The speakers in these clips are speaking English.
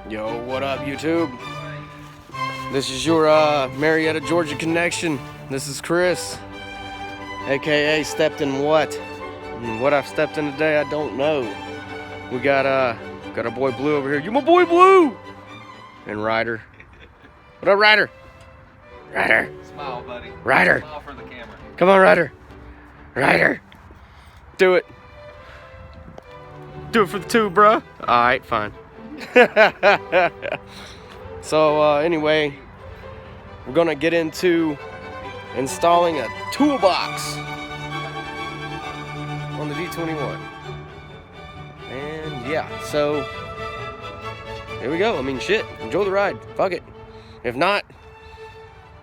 Yo, what up, YouTube? This is your Marietta, Georgia connection. This is Chris, aka Stepped in What? And what I've stepped in today, I don't know. We got our boy Blue over here. You my boy Blue! And Ryder. What up, Ryder? Ryder. Smile, buddy. Ryder. Smile for the camera. Come on, Ryder. Ryder. Do it. Do it for the two, bruh. Alright, fine. So anyway, we're gonna get into installing a toolbox on the D21. And yeah, so here we go. I mean, shit, enjoy the ride. Fuck it. If not,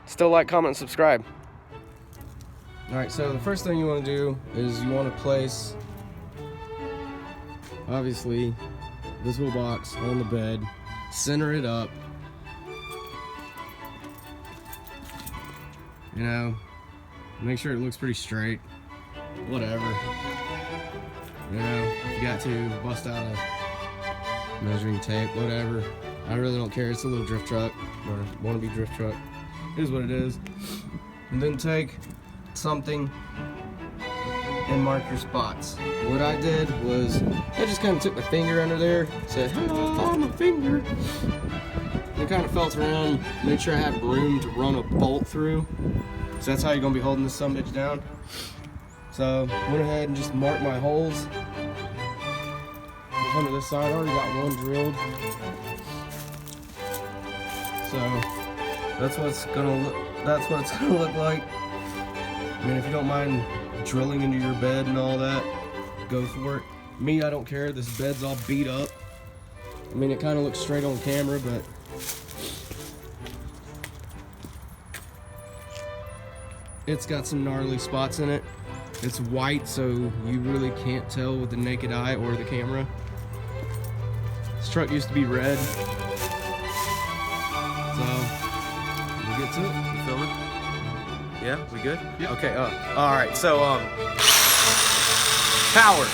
still like, comment, and subscribe. Alright, so the first thing you want to do is you want to place, obviously, this little box on the bed, center it up, you know, make sure it looks pretty straight, whatever, you know, if you got to bust out a measuring tape, whatever, I really don't care. It's a little drift truck, or wannabe drift truck, it is what it is. And then take something and mark your spots. What I did was I just kind of took my finger under there, said, "Hello, my finger," and kind of felt around, made sure I had room to run a bolt through. So that's how you're gonna be holding this sumbitch down. So went ahead and just marked my holes. Come to this side, I already got one drilled. So that's what it's gonna look like. I mean, if you don't mind drilling into your bed and all that, go for it. Me, I don't care. This bed's all beat up. I mean, it kind of looks straight on camera, but it's got some gnarly spots in it. It's white, so you really can't tell with the naked eye or the camera. This truck used to be red. So we'll get to it. You filming? Yeah, we good? Yeah. Okay, alright, so, power.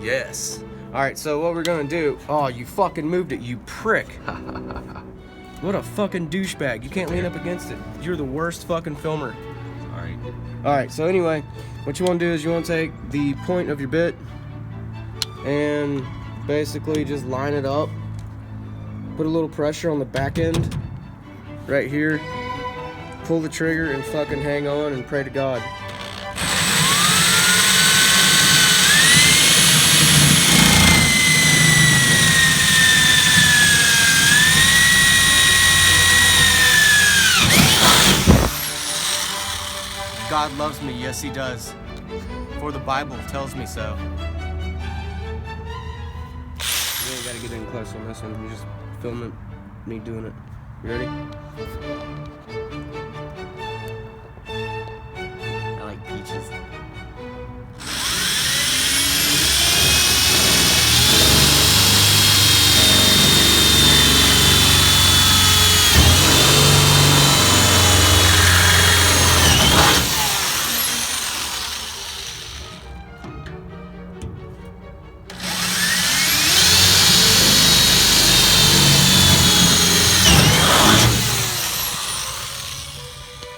Yes. Alright, so what we're gonna do, oh, you fucking moved it, you prick. What a fucking douchebag. You can't lean up against it. You're the worst fucking filmer. Alright. Alright, so anyway, what you wanna do is you wanna take the point of your bit and basically just line it up. Put a little pressure on the back end, right here. Pull the trigger and fucking hang on and pray to God. God loves me, yes he does. For the Bible tells me so. You ain't gotta get in close on this one, you just film it, me doing it. You ready? Peaches.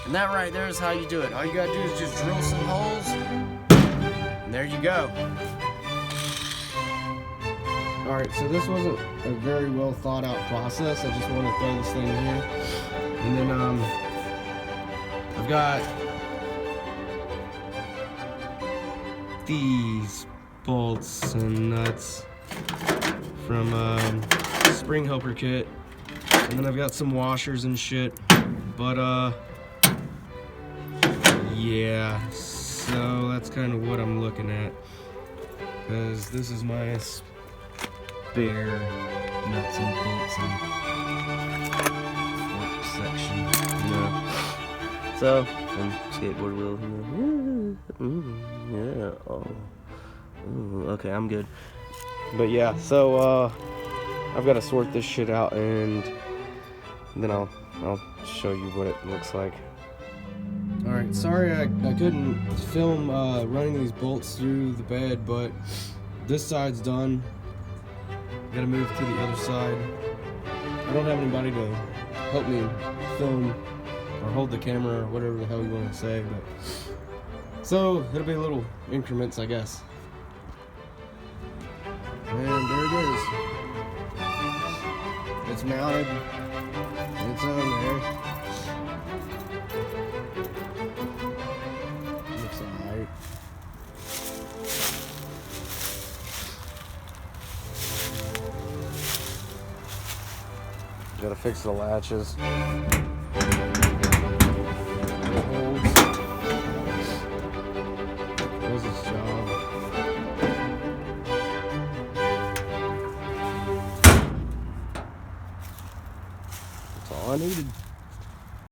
And that right there is how you do it. All you gotta do is just drill some holes, and there you go. Alright, so this wasn't a very well thought out process. I just want to throw this thing in here. And then I've got these bolts and nuts from spring helper kit. And then I've got some washers and shit. But yeah, so that's kind of what I'm looking at, because this is my spare nuts and bolts and fork section, you know. So, and skateboard wheel, yeah, oh, ooh, okay, I'm good. But yeah, so I've got to sort this shit out, and then I'll show you what it looks like. Alright, sorry I couldn't film running these bolts through the bed, but this side's done. Gotta move to the other side. I don't have anybody to help me film or hold the camera or whatever the hell you want to say, but so it'll be little increments, I guess. And there it is. It's mounted. It's on there. Looks alright. Gotta fix the latches. Holds. Does its job. That's all I needed.